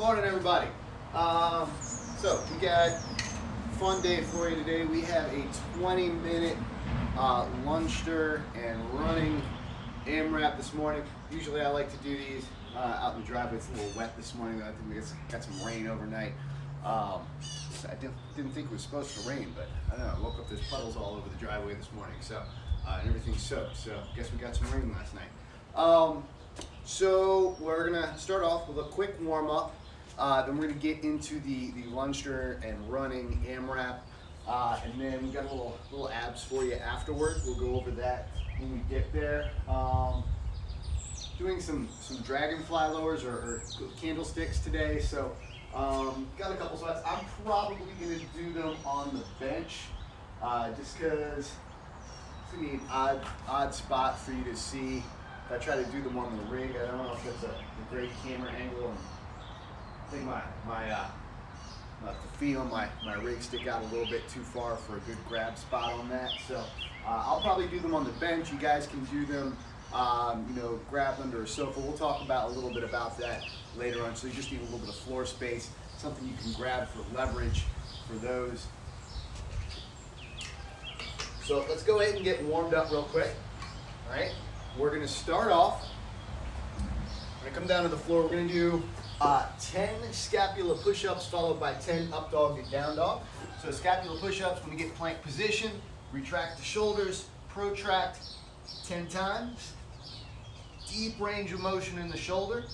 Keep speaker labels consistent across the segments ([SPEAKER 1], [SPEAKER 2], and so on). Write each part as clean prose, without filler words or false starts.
[SPEAKER 1] Morning, everybody. So we got a fun day for you today. We have a 20-minute lungester and running AMRAP this morning. Usually I like to do these out in the driveway. It's a little wet this morning. I think we got some rain overnight. I didn't think it was supposed to rain, but I don't know. I woke up, there's puddles all over the driveway this morning, so and everything's soaked. So I guess we got some rain last night. So we're gonna start off with a quick warm up. Then we're gonna get into the lungester and running AMRAP, and then we got a little abs for you afterward. We'll go over that when we get there. Doing some dragonfly lowers or candlesticks today. So got a couple spots. I'm probably gonna do them on the bench, just because it's gonna be an odd spot for you to see. If I try to do them on the rig, I don't know if that's a great camera angle. And I think the feet on my rig stick out a little bit too far for a good grab spot on that. So I'll probably do them on the bench. You guys can do them, grab under a sofa. We'll talk about a little bit about that later on. So you just need a little bit of floor space, something you can grab for leverage for those. So let's go ahead and get warmed up real quick. All right. We're going to start off, we're going to come down to the floor, we're going to do 10 scapula push-ups followed by 10 up dog and down dog. So scapula push-ups, when you get plank position, retract the shoulders, protract 10 times, deep range of motion in the shoulder.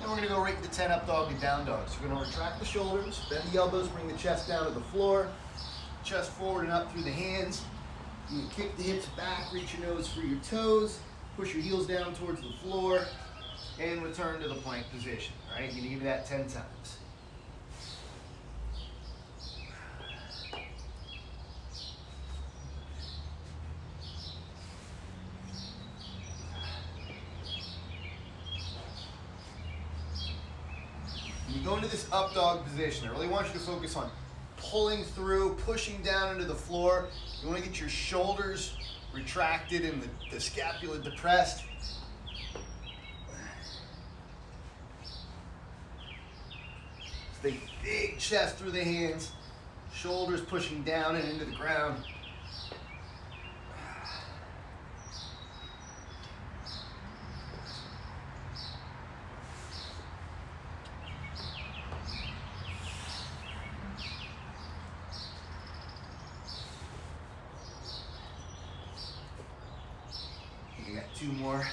[SPEAKER 1] And we're going to go right into 10 up dog and down dog. So we're going to retract the shoulders, bend the elbows, bring the chest down to the floor, chest forward and up through the hands. You can kick the hips back, reach your nose for your toes, push your heels down towards the floor, and return to the plank position. All right, you're going to give me that 10 times. You go into this up dog position. I really want you to focus on pulling through, pushing down into the floor. You want to get your shoulders retracted and the scapula depressed. Stay big chest through the hands, shoulders pushing down and into the ground. We got 2 more.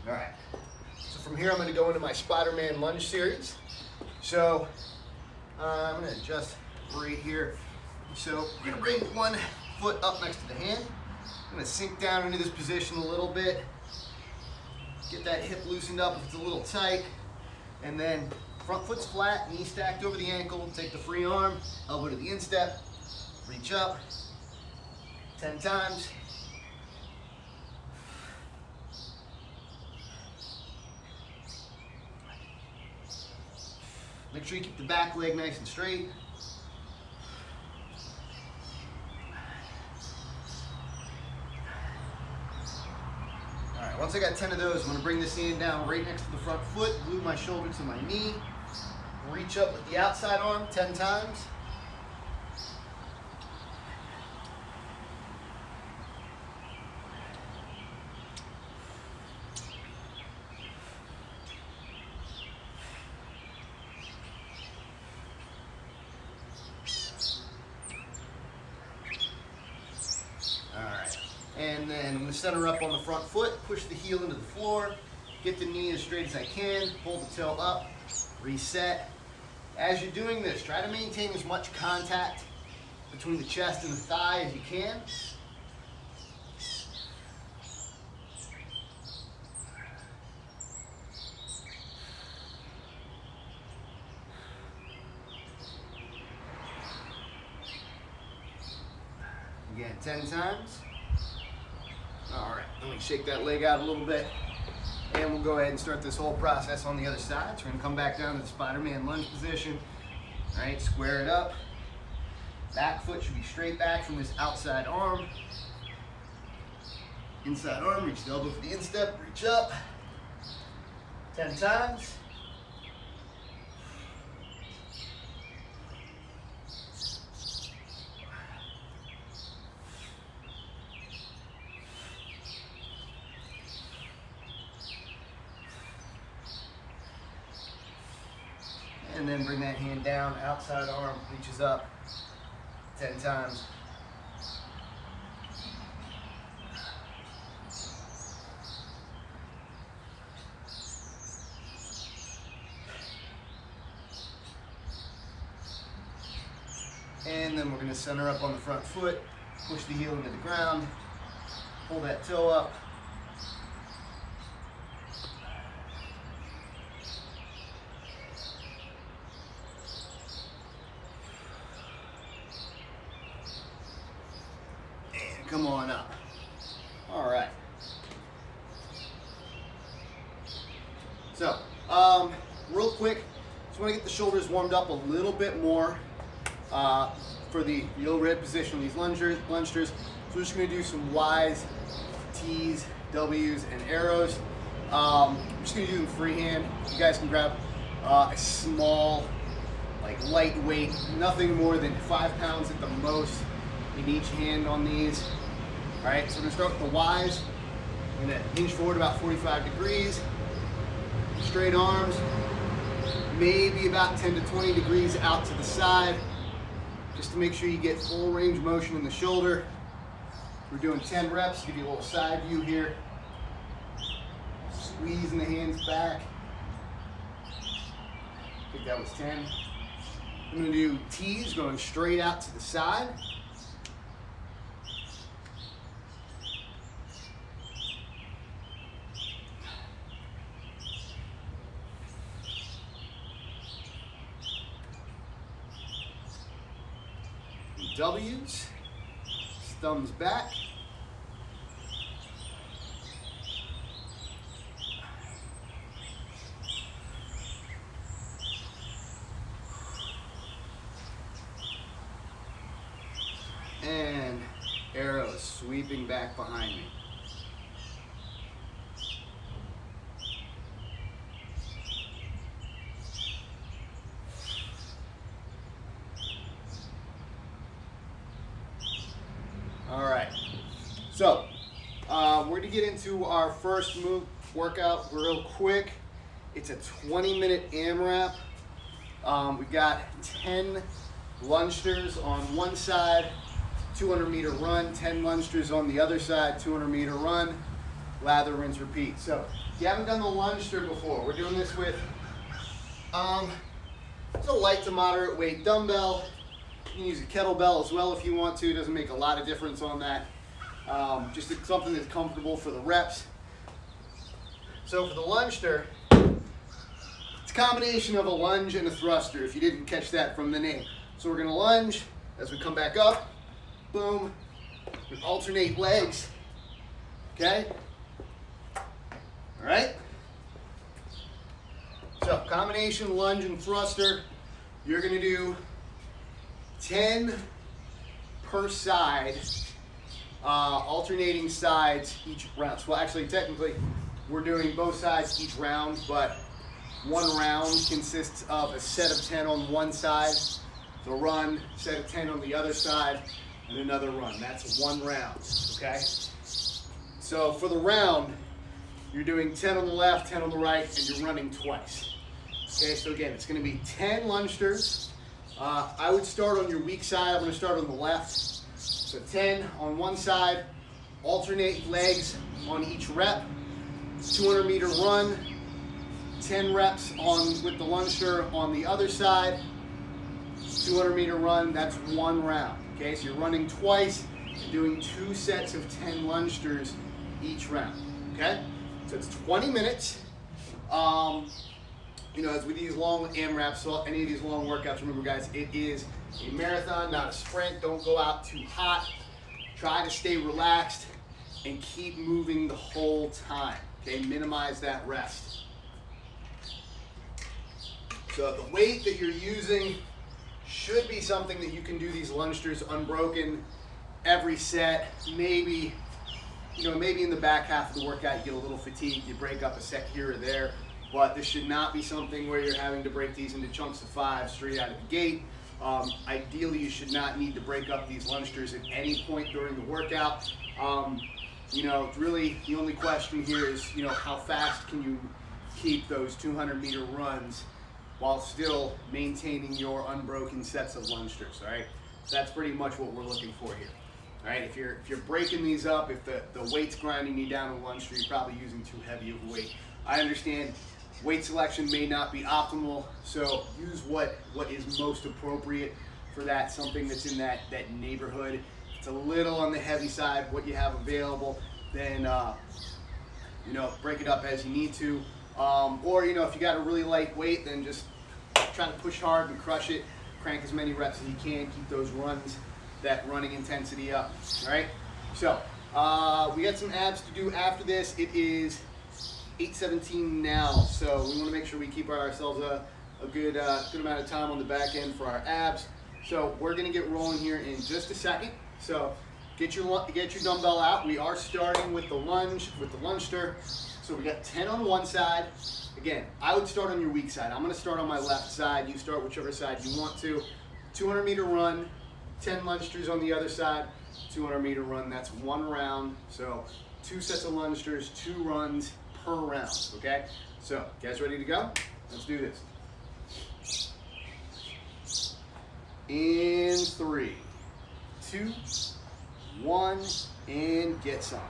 [SPEAKER 1] All right. So from here, I'm going to go into my Spider-Man lunge series. So I'm going to adjust right here. So we're going to bring one foot up next to the hand. I'm going to sink down into this position a little bit. Get that hip loosened up if it's a little tight. And then front foot's flat, knee stacked over the ankle. Take the free arm, elbow to the instep, reach up, 10 times. Make sure you keep the back leg nice and straight. Once I got 10 of those, I'm going to bring this hand down right next to the front foot, glue my shoulder to my knee, reach up with the outside arm 10 times. And then I'm going to center up on the front foot, push the heel into the floor, get the knee as straight as I can, pull the toe up, reset. As you're doing this, try to maintain as much contact between the chest and the thigh as you can. Again, 10 times. All right, let me shake that leg out a little bit, and we'll go ahead and start this whole process on the other side. So we're gonna come back down to the Spider-Man lunge position. All right, square it up. Back foot should be straight back from this outside arm. Inside arm, reach the elbow for the instep, reach up. 10 times. And then bring that hand down, outside arm reaches up 10 times. And then we're going to center up on the front foot, push the heel into the ground, pull that toe up. And come on up. All right. So, real quick, just want to get the shoulders warmed up a little bit more. For the overhead position of these lungesters. So we're just going to do some Ys, Ts, Ws, and arrows. I'm just going to do them freehand. You guys can grab a small, like lightweight, nothing more than 5 pounds at the most in each hand on these. All right, so we're going to start with the Ys. I'm going to hinge forward about 45 degrees. Straight arms, maybe about 10 to 20 degrees out to the side, just to make sure you get full range of motion in the shoulder. We're doing 10 reps, give you a little side view here. Squeezing the hands back. I think that was 10. I'm gonna do T's going straight out to the side. W's, thumbs back. And arrows sweeping back behind me. All right, so we're gonna get into our first move workout real quick. It's a 20-minute AMRAP. We got 10 lungesters on one side, 200-meter run, 10 lungesters on the other side, 200-meter run, lather, rinse, repeat. So if you haven't done the lungester before, we're doing this with it's a light to moderate weight dumbbell. You can use a kettlebell as well if you want to. It doesn't make a lot of difference on that. Just something that's comfortable for the reps. So for the lungester, it's a combination of a lunge and a thruster, if you didn't catch that from the name. So we're gonna lunge as we come back up, boom, we alternate legs, okay? All right? So combination lunge and thruster, you're gonna do 10 per side, alternating sides each round. So actually, technically, we're doing both sides each round, but one round consists of a set of 10 on one side, the run, set of 10 on the other side, and another run. That's one round, okay? So for the round, you're doing 10 on the left, 10 on the right, and you're running twice. Okay, so again, it's gonna be 10 lungesters. I would start on your weak side. I'm gonna start on the left. So 10 on one side, alternate legs on each rep, 200-meter run, 10 reps with the lungester on the other side, 200-meter run, that's one round. Okay, so you're running twice, you're doing 2 sets of 10 lungesters each round. Okay, so it's 20 minutes. You know, as with these long AMRAPs, so any of these long workouts, remember guys, it is a marathon, not a sprint. Don't go out too hot. Try to stay relaxed. and keep moving the whole time. Okay, minimize that rest. So the weight that you're using should be something that you can do these lungesters unbroken every set. Maybe, maybe in the back half of the workout you get a little fatigued, you break up a set here or there, but this should not be something where you're having to break these into chunks of 5 straight out of the gate. Ideally, you should not need to break up these lungesters at any point during the workout. Really the only question here is, how fast can you keep those 200-meter runs while still maintaining your unbroken sets of lungesters, all right? That's pretty much what we're looking for here, all right? If you're breaking these up, if the weight's grinding you down a lungester, you're probably using too heavy of a weight. I understand weight selection may not be optimal, so use what is most appropriate for that, something that's in that neighborhood. If it's a little on the heavy side, what you have available, then break it up as you need to. Or if you got a really light weight, then just try to push hard and crush it. Crank as many reps as you can. Keep those runs, that running intensity up. All right. So we got some abs to do after this. It is 8:17 now, so we want to make sure we keep ourselves a good amount of time on the back end for our abs. So we're gonna get rolling here in just a second. So get your dumbbell out. We are starting with the lungester. So we got 10 on one side. Again, I would start on your weak side. I'm gonna start on my left side. You start whichever side you want to. 200-meter run, 10 lungesters on the other side. 200-meter run, that's 1 round. So 2 sets of lungesters, 2 runs per round, okay? So, you guys ready to go? Let's do this. In 3, 2, 1, and get some.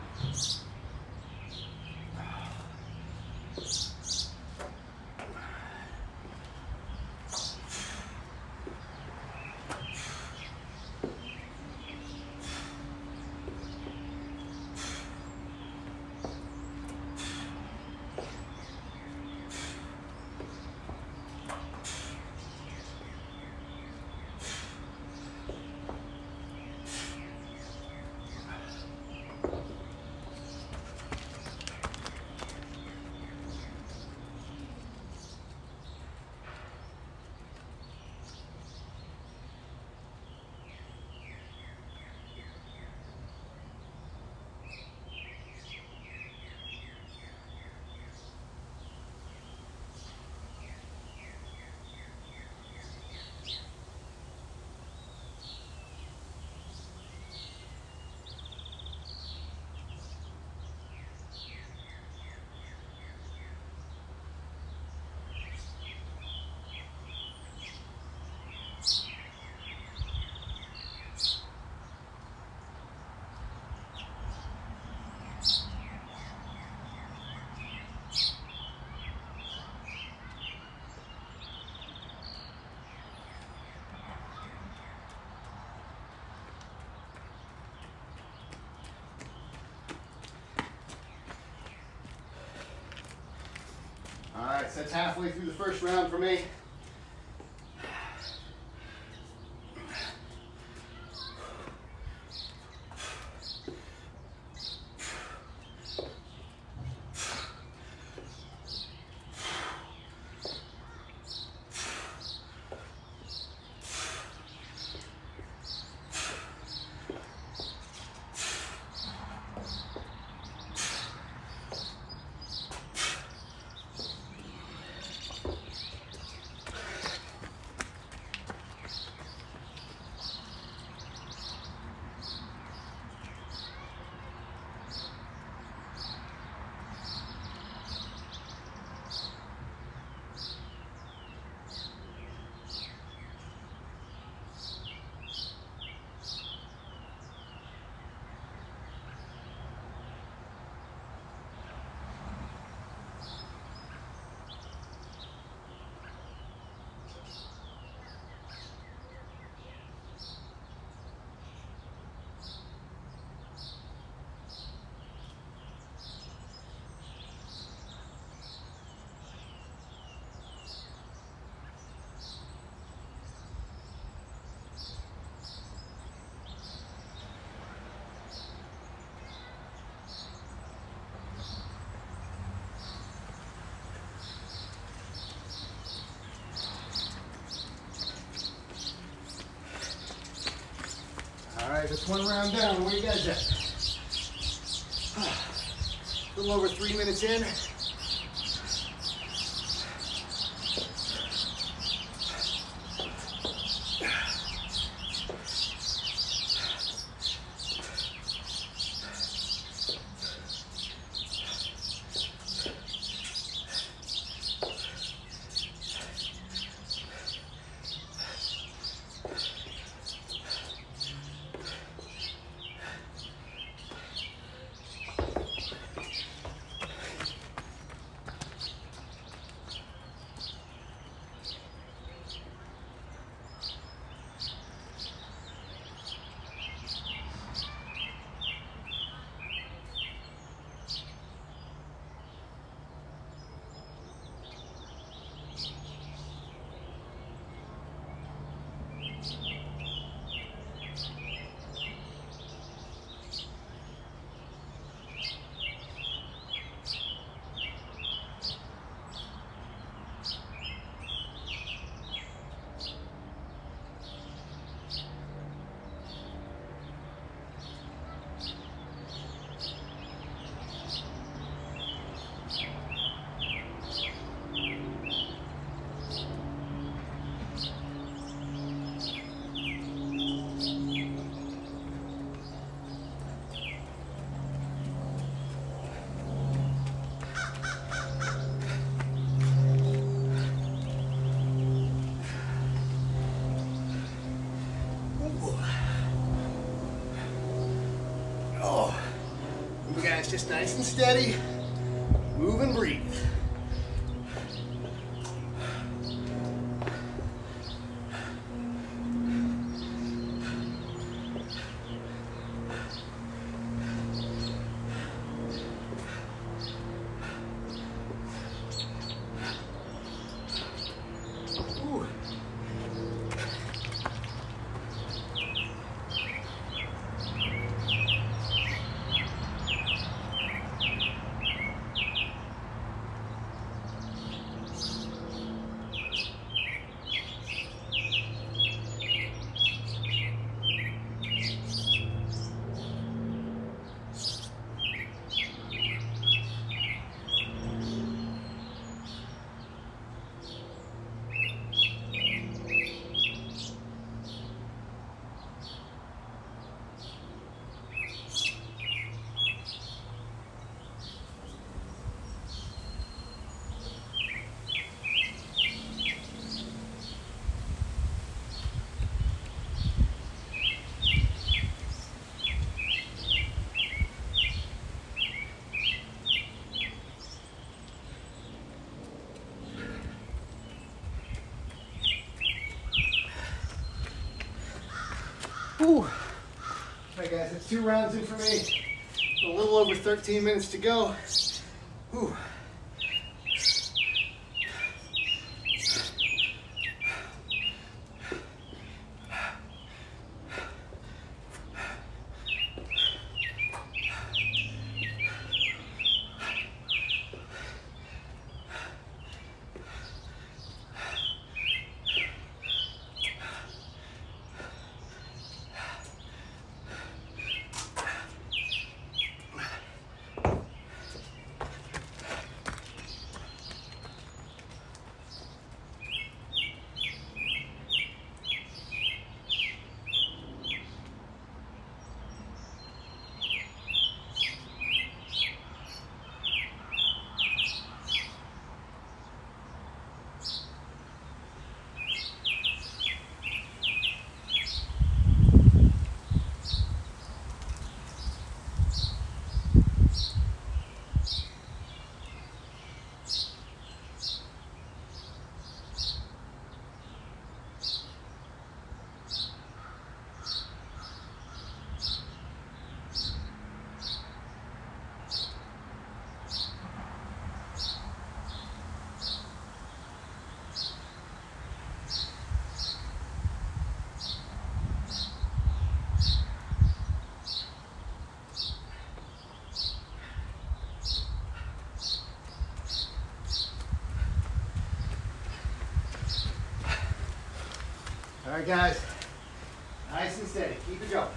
[SPEAKER 1] All right, so that's halfway through the first round for me. right, that's one round down. Where you guys at? A little over 3 minutes in. Guys, just nice and steady. Move and breathe. Ooh. Whew. All right, guys, that's 2 rounds in for me. A little over 13 minutes to go. Whew. All right, guys, nice and steady. Keep it going.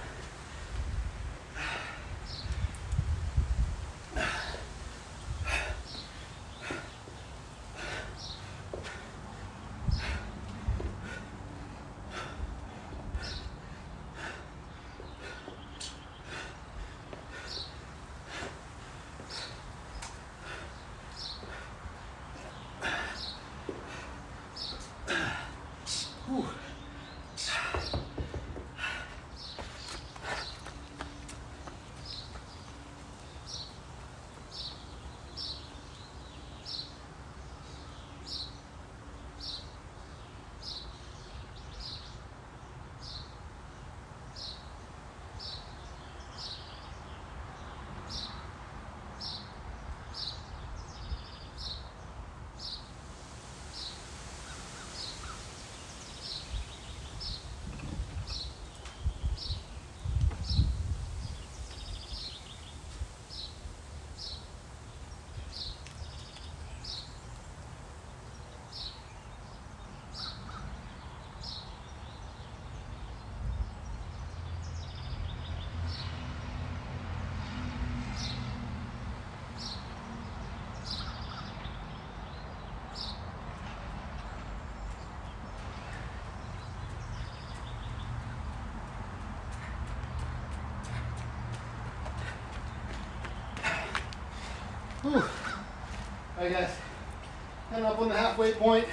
[SPEAKER 1] Whew. All right, guys. Coming up on the halfway point.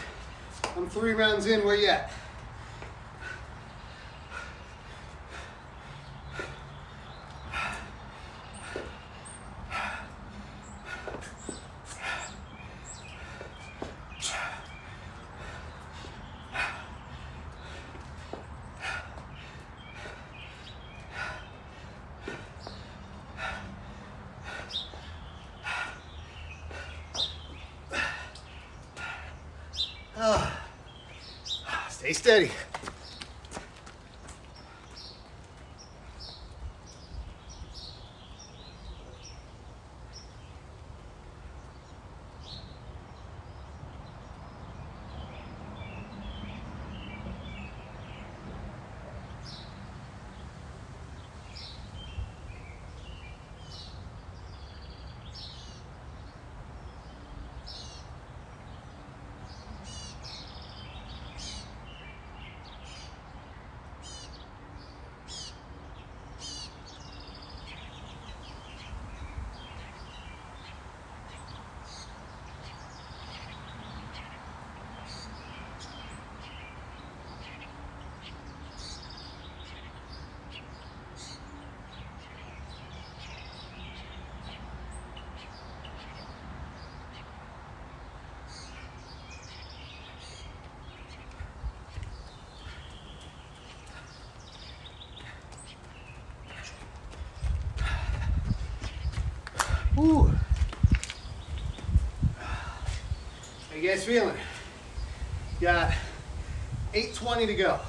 [SPEAKER 1] I'm 3 rounds in. Where you at? Stay steady. Woo. How you guys feeling? Got 8:20 to go.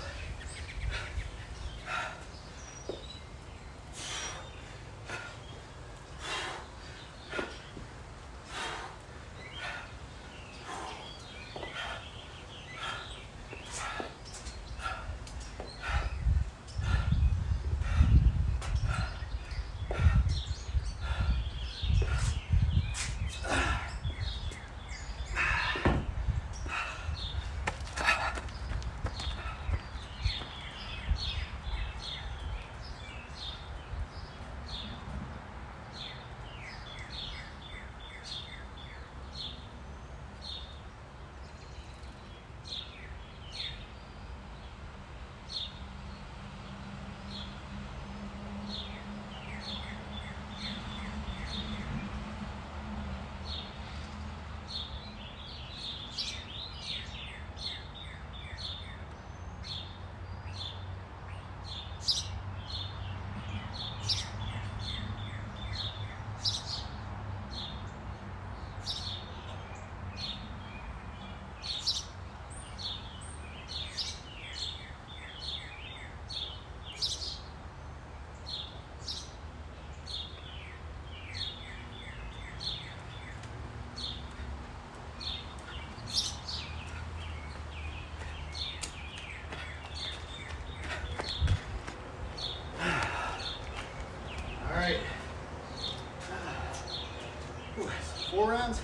[SPEAKER 1] Ooh, 4 rounds.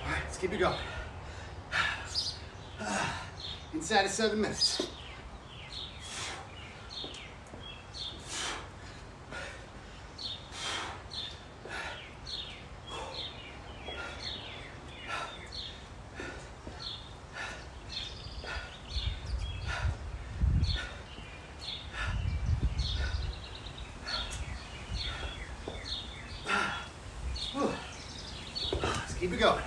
[SPEAKER 1] All right, let's keep it going. Inside of 7 minutes. Let's keep it going.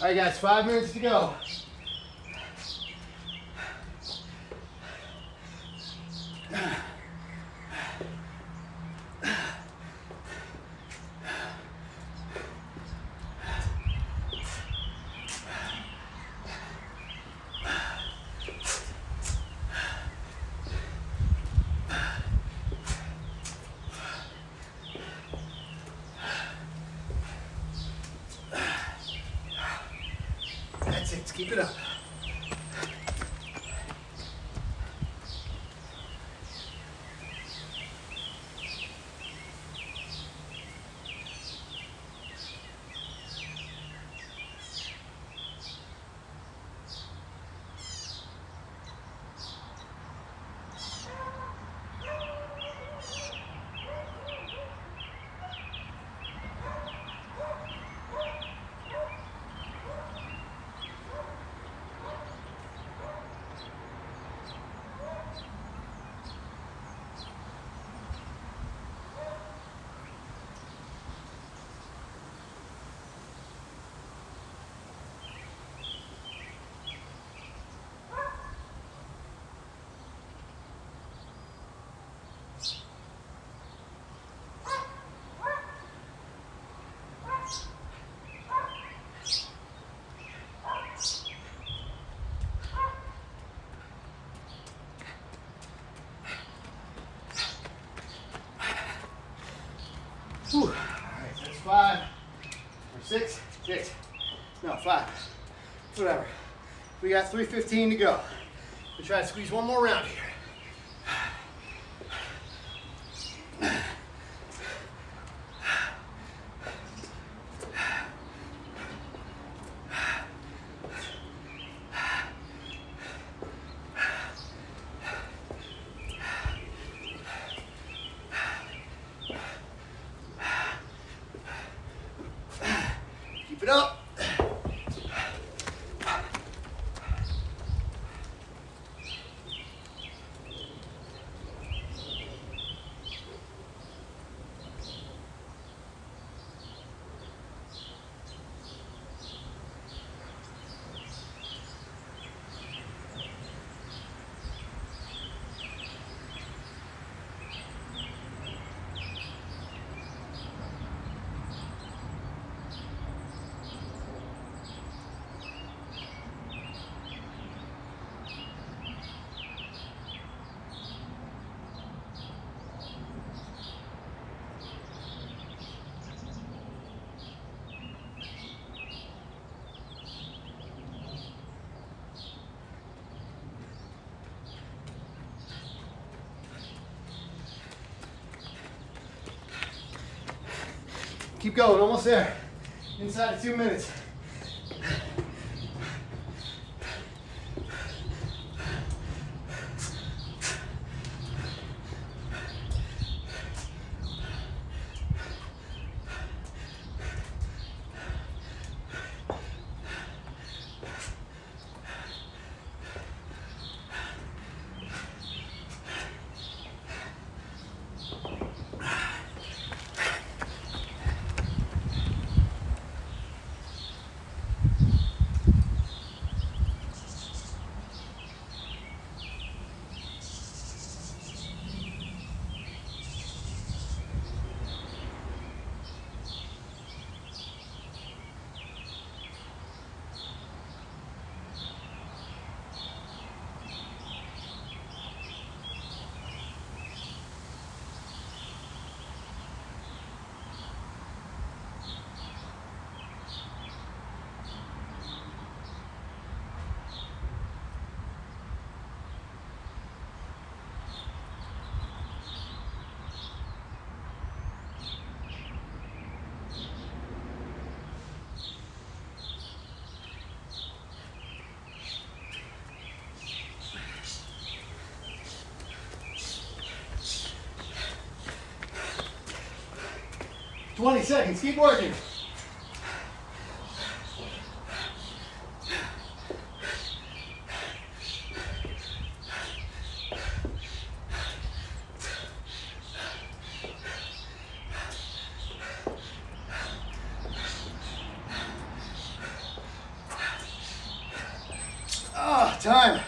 [SPEAKER 1] All right, guys, 5 minutes to go. That's it, keep it up. Whew. All right, so that's 5 or 6, 6. No, 5. Whatever. We got 3:15 to go. We'll try to squeeze one more round here. Keep it up. Keep going, almost there. Inside of 2 minutes. $20 seconds, keep working. time.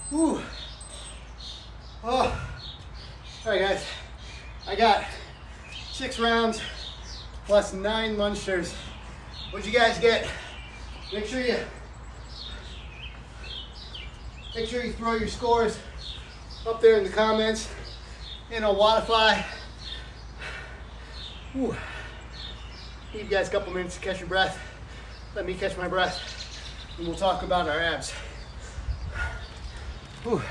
[SPEAKER 1] Whew. Oh. All right, guys. I got 6 rounds plus 9 lungesters. What'd you guys get? Make sure you throw your scores up there in the comments. And I'll Wodify. Whew. Give you guys a couple minutes to catch your breath. Let me catch my breath, and we'll talk about our abs. Whew.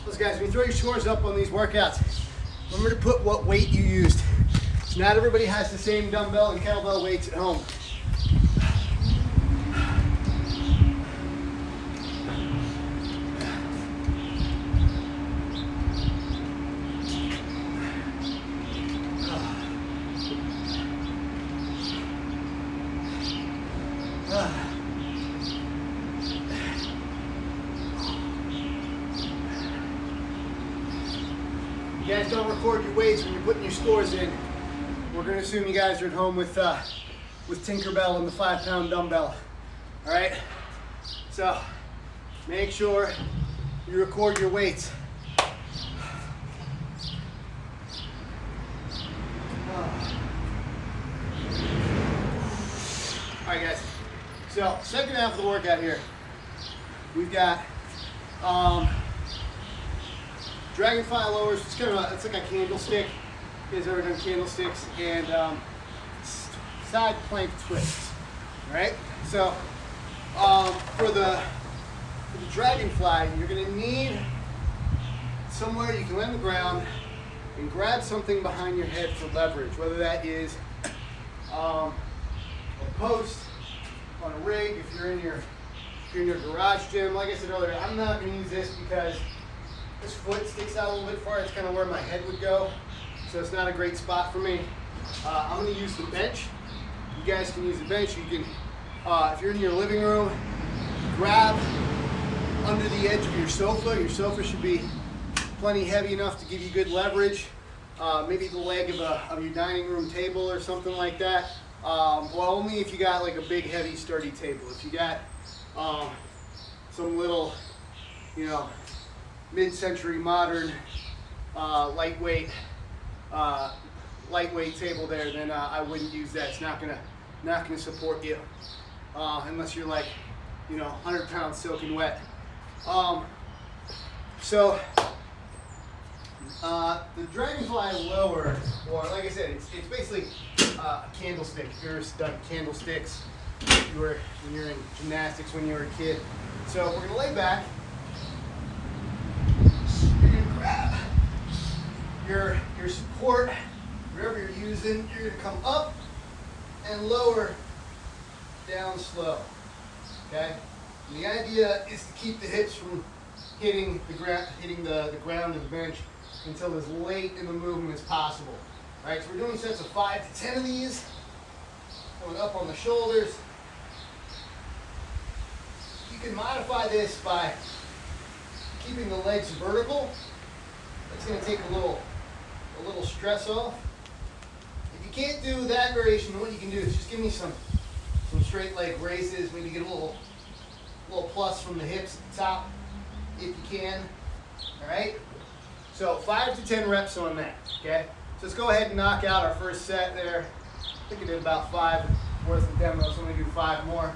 [SPEAKER 1] Listen, guys, when you throw your scores up on these workouts, remember to put what weight you used. So not everybody has the same dumbbell and kettlebell weights at home. You guys don't record your weights when you're putting your scores in. We're going to assume you guys are at home with Tinkerbell and the 5-pound dumbbell. All right? So make sure you record your weights. All right, guys. So second half of the workout here, we've got dragonfly lowers. It's like a candlestick. You guys ever done candlesticks? And side plank twists. All right. So for the dragonfly, you're going to need somewhere you can lay on the ground and grab something behind your head for leverage. Whether that is a post on a rig, if you're in your garage gym. Like I said earlier, I'm not going to use this because this foot sticks out a little bit far. It's kind of where my head would go, so it's not a great spot for me. I'm going to use the bench. You guys can use the bench. You can, if you're in your living room, grab under the edge of your sofa. Your sofa should be plenty heavy enough to give you good leverage. Maybe the leg of your dining room table or something like that. Well, only if you got like a big, heavy, sturdy table. If you got some little, mid-century modern lightweight table there, then I wouldn't use that. It's not gonna support you unless you're like 100 pounds soaking wet. So the dragonfly lower, or like I said, it's basically a candlestick. If you've ever done candlesticks, when you're in gymnastics when you were a kid. So we're gonna lay back. You're gonna grab your support, wherever you're using. You're gonna come up and lower, down slow. Okay. And the idea is to keep the hips from hitting the ground of the bench until as late in the movement as possible. All right, so we're doing sets of 5 to 10 of these. Going up on the shoulders. You can modify this by keeping the legs vertical. That's going to take a little stress off. If you can't do that variation, what you can do is just give me some straight leg raises. Maybe get a little plus from the hips at the top, if you can. All right. So 5 to 10 reps on that. Okay. So let's go ahead and knock out our first set there. I think I did about 5 worth of demos. So I'm going to do 5 more.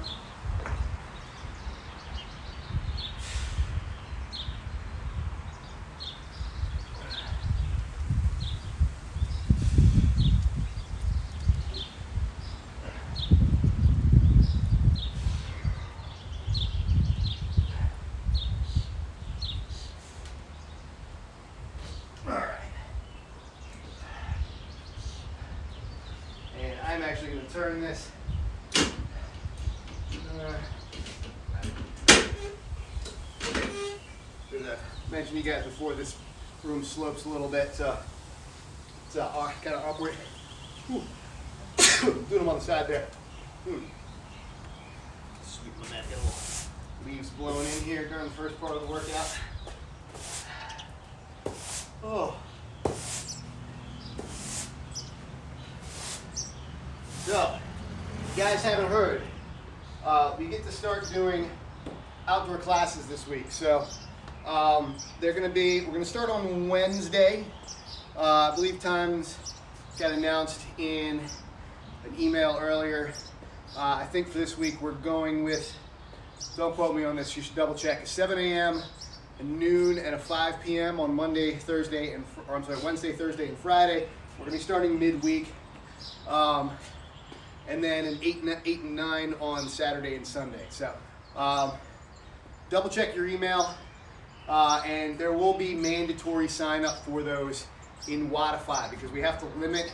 [SPEAKER 1] I'm actually going to turn this. As I mentioned to you guys before, this room slopes a little bit, so it's kind of upward. Whew. Doing them on the side there. Sweet on that little leaves blowing in here during the first part of the workout. Oh. So, you guys haven't heard, we get to start doing outdoor classes this week. So, we're going to start on Wednesday. I believe times got announced in an email earlier. I think for this week we're going with, don't quote me on this, you should double check, 7 a.m., a noon, and a 5 p.m. on Wednesday, Thursday, and Friday. We're going to be starting midweek. And then an 8 and 9 on Saturday and Sunday. So double check your email, and there will be mandatory sign up for those in Wodify because we have to limit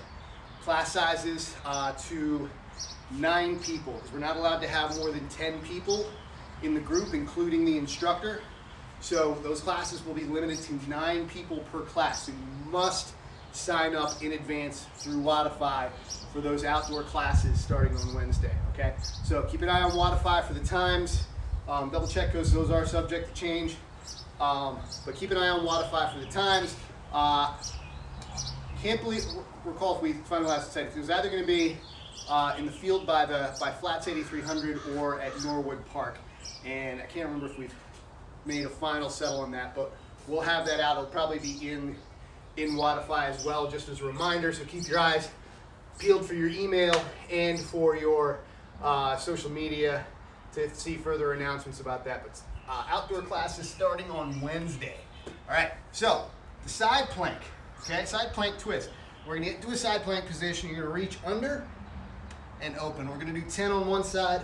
[SPEAKER 1] class sizes to 9 people because we're not allowed to have more than 10 people in the group, including the instructor. So those classes will be limited to 9 people per class. So you must sign up in advance through Wodify for those outdoor classes starting on Wednesday, okay? So keep an eye on Wodify for the times. Double check because those are subject to change. But keep an eye on Wodify for the times. Can't recall if we finalized the site. It was either going to be in the field by Flats 8300 or at Norwood Park. And I can't remember if we've made a final settle on that, but we'll have that out. It'll probably be in Wodify as well, just as a reminder. So keep your eyes peeled for your email and for your social media to see further announcements about that. But outdoor classes starting on Wednesday. All right, so the side plank, okay, side plank twist. We're gonna get into a side plank position. You're gonna reach under and open. We're gonna do 10 on one side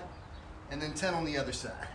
[SPEAKER 1] and then 10 on the other side.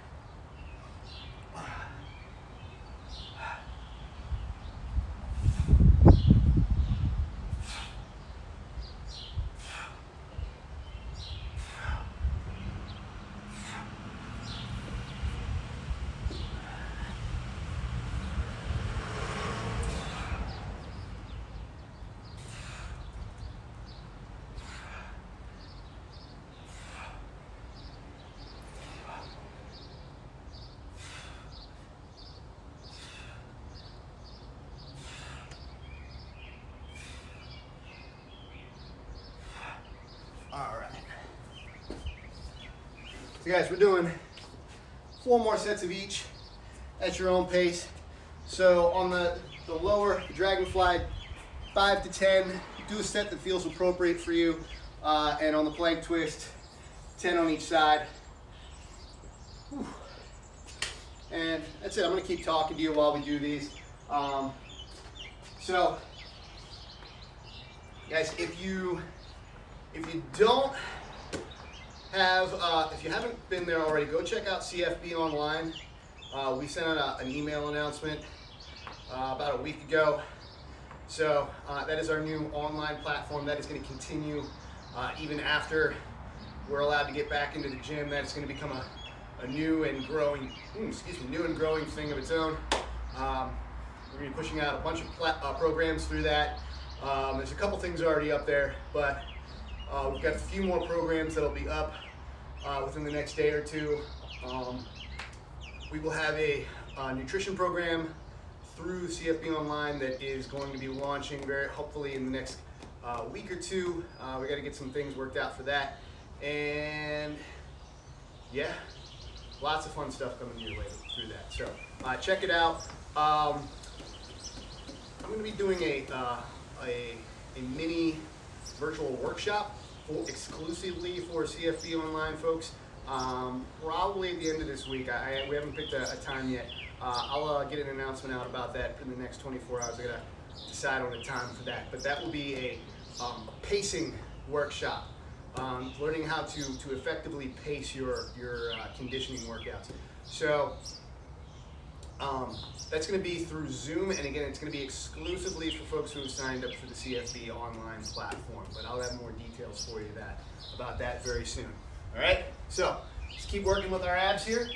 [SPEAKER 1] All right. So guys, we're doing 4 more sets of each at your own pace. So on the lower dragonfly, 5 to 10, do a set that feels appropriate for you. And on the plank twist, 10 on each side. Whew. And that's it. I'm gonna keep talking to you while we do these. So guys, if you don't have, if you haven't been there already, go check out CFB Online. We sent out an email announcement about a week ago. So that is our new online platform that is going to continue even after we're allowed to get back into the gym. That's going to become a new and growing, thing of its own. We're going to be pushing out a bunch of programs through that. There's a couple things already up there, but we've got a few more programs that'll be up within the next day or two. We will have a nutrition program through CFB Online that is going to be launching very hopefully in the next week or two. We got to get some things worked out for that, and yeah, lots of fun stuff coming your way through that. So check it out. I'm going to be doing a mini virtual workshop exclusively for CFB Online folks. Probably at the end of this week. We haven't picked a time yet. I'll get an announcement out about that in the next 24 hours. I gotta decide on a time for that. But that will be a pacing workshop, learning how to effectively pace your conditioning workouts. So that's going to be through Zoom, and again, it's going to be exclusively for folks who have signed up for the CFB Online platform. But I'll have more details for you about that very soon. All right, so let's keep working with our abs here.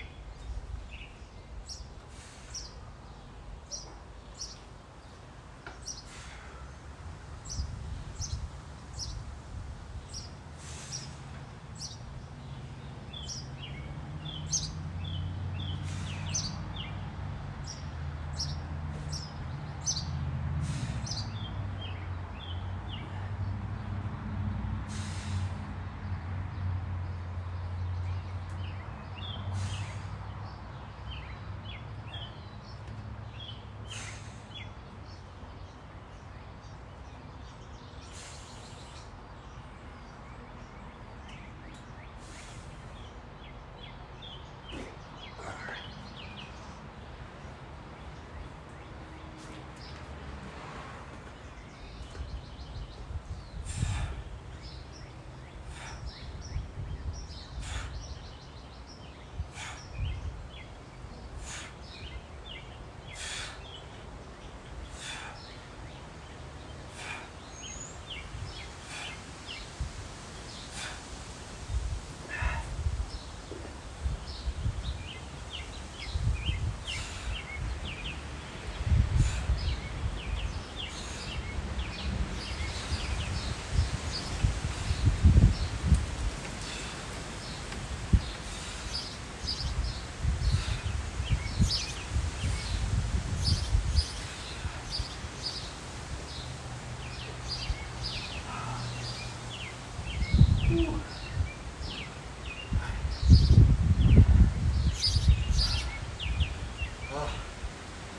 [SPEAKER 1] What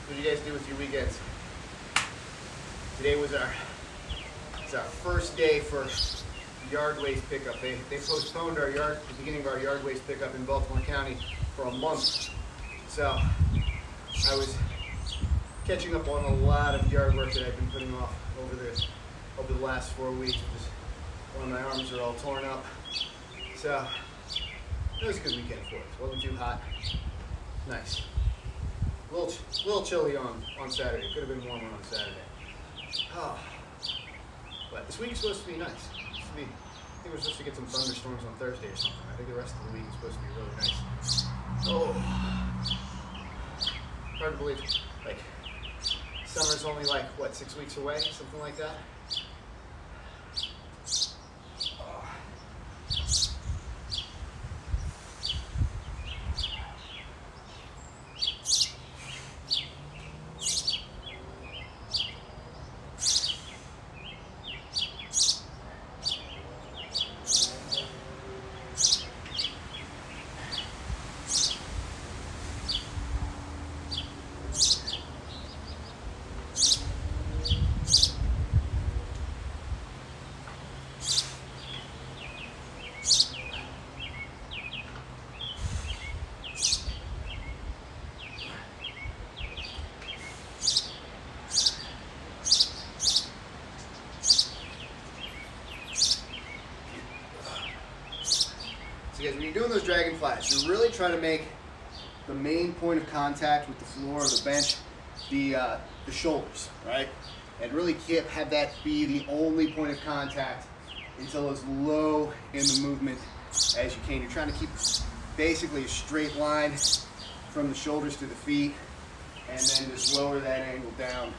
[SPEAKER 1] do you guys do with your weekends? Today was our first day for yard waste pickup. They postponed the beginning of our yard waste pickup in Baltimore County for a month. So I was catching up on a lot of yard work that I've been putting off over the last 4 weeks. Just one of my arms are all torn up. So it was a good weekend for us. Wasn't too hot. Nice. A little chilly on Saturday. Could have been warmer on Saturday. Oh. But this week is supposed to be nice. I think we're supposed to get some thunderstorms on Thursday or something. I think the rest of the week is supposed to be really nice. Oh. Hard to believe. Like, summer's only like, what, 6 weeks away? Something like that? Guys, when you're doing those dragonflies, you're really trying to make the main point of contact with the floor or the bench the shoulders, right? And really have that be the only point of contact until as low in the movement as you can. You're trying to keep basically a straight line from the shoulders to the feet, and then just lower that angle down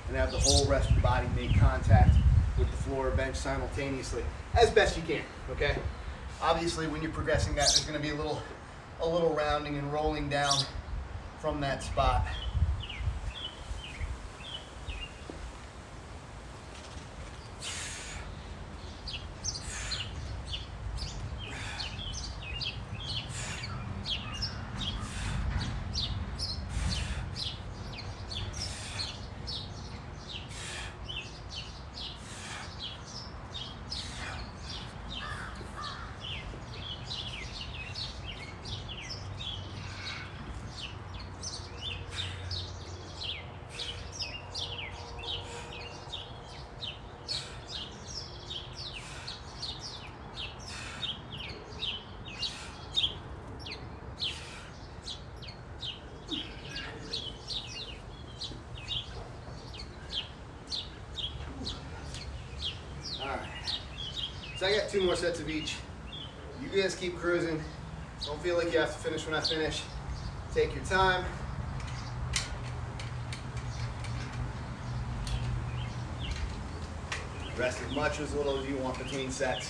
[SPEAKER 1] and have the whole rest of the body make contact with the floor or bench simultaneously as best you can, okay? Obviously, when you're progressing that, there's going to be a little rounding and rolling down from that spot. So I got 2 more sets of each. You guys keep cruising. Don't feel like you have to finish when I finish. Take your time. Rest as much or as little as you want between sets.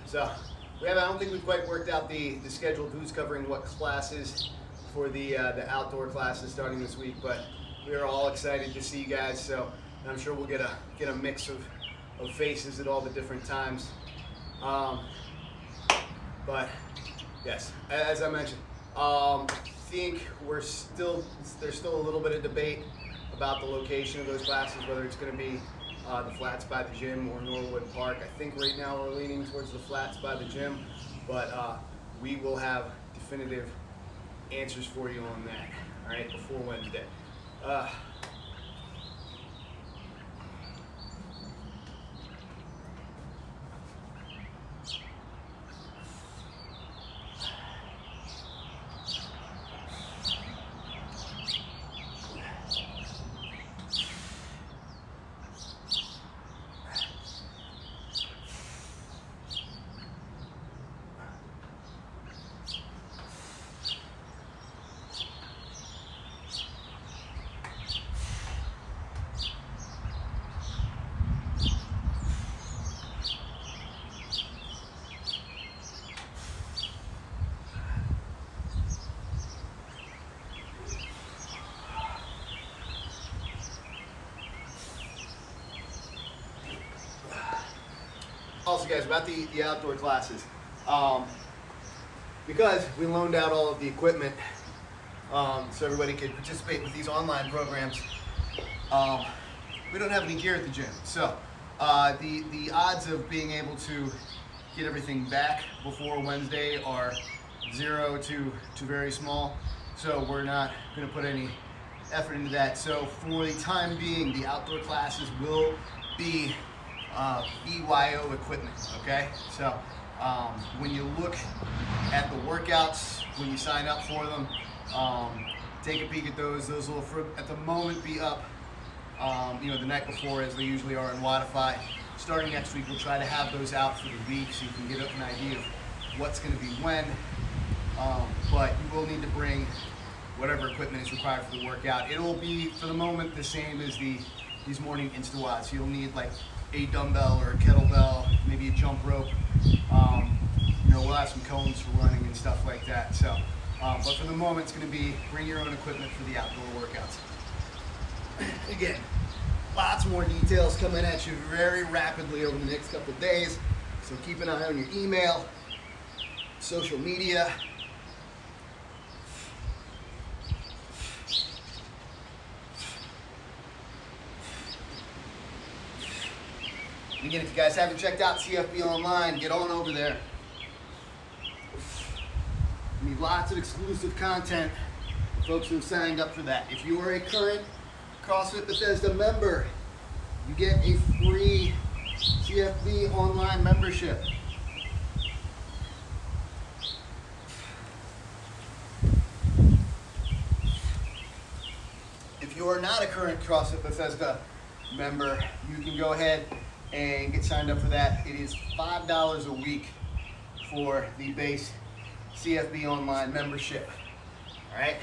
[SPEAKER 1] So I don't think we've quite worked out the schedule of who's covering what classes for the outdoor classes starting this week, but we are all excited to see you guys. So I'm sure we'll get a mix of faces at all the different times. But yes, as I mentioned, I think there's still a little bit of debate about the location of those classes, whether it's going to be the flats by the gym or Norwood Park. I think right now we're leaning towards the flats by the gym, but we will have definitive answers for you on that, all right, before Wednesday. also, guys, about the outdoor classes. Because we loaned out all of the equipment so everybody could participate with these online programs, we don't have any gear at the gym. So the odds of being able to get everything back before Wednesday are 0 to very small. So we're not going to put any effort into that. So for the time being, the outdoor classes will be BYO equipment, okay? So when you look at the workouts, when you sign up for them, take a peek at those. Those will, at the moment, be up the night before, as they usually are in Wodify. Starting next week, we'll try to have those out for the week so you can get an idea of what's going to be when. But you will need to bring whatever equipment is required for the workout. It'll be, for the moment, the same as these morning InstaWODs. So you'll need like a dumbbell or a kettlebell, maybe a jump rope. We'll have some cones for running and stuff like that. So, but for the moment, it's going to be bring your own equipment for the outdoor workouts. Again, lots more details coming at you very rapidly over the next couple of days. So keep an eye on your email, social media. And again, if you guys haven't checked out CFB Online, get on over there. We need lots of exclusive content for folks who have signed up for that. If you are a current CrossFit Bethesda member, you get a free CFB Online membership. If you are not a current CrossFit Bethesda member, you can go ahead and get signed up for that. It is $5 a week for the base CFB Online membership. All right.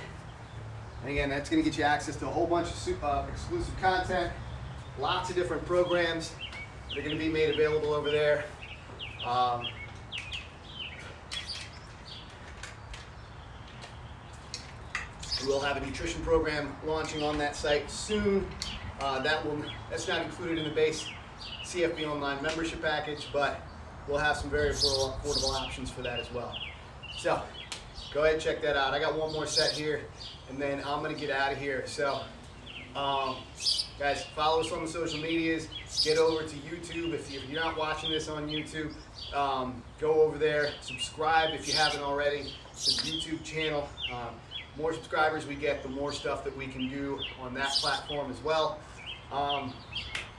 [SPEAKER 1] And again, that's going to get you access to a whole bunch of exclusive content, lots of different programs that are going to be made available over there. We'll have a nutrition program launching on that site soon. That's not included in the base CFB Online membership package, but we'll have some very affordable options for that as well. So go ahead and check that out. I got one more set here, and then I'm going to get out of here. So guys, follow us on the social medias. Get over to YouTube. If you're not watching this on YouTube, go over there. Subscribe if you haven't already to the YouTube channel. More subscribers we get, the more stuff that we can do on that platform as well.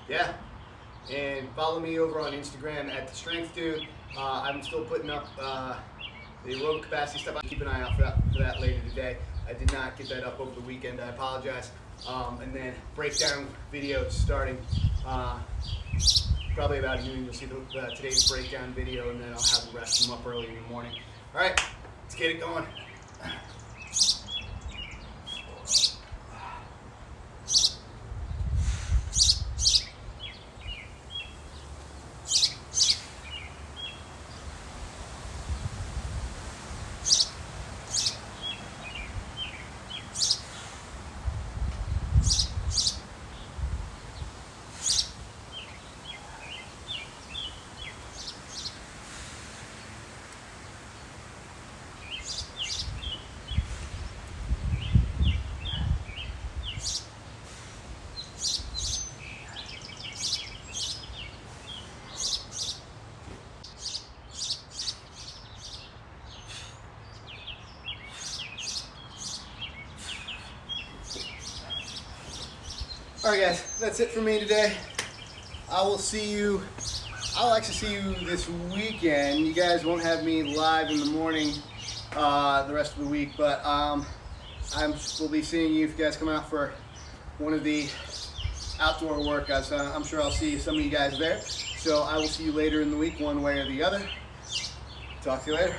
[SPEAKER 1] Yeah. And follow me over on Instagram at The Strength Dude. I'm still putting up the aerobic capacity stuff. I'll keep an eye out for that later today. I did not get that up over the weekend. I apologize. And then breakdown videos starting probably about noon. You'll see today's breakdown video, and then I'll have the rest of them up early in the morning. All right, let's get it going. All right, guys, that's it for me today. I'll actually see you this weekend. You guys won't have me live in the morning the rest of the week, but we'll be seeing you if you guys come out for one of the outdoor workouts. I'm sure I'll see some of you guys there. So I will see you later in the week, one way or the other. Talk to you later.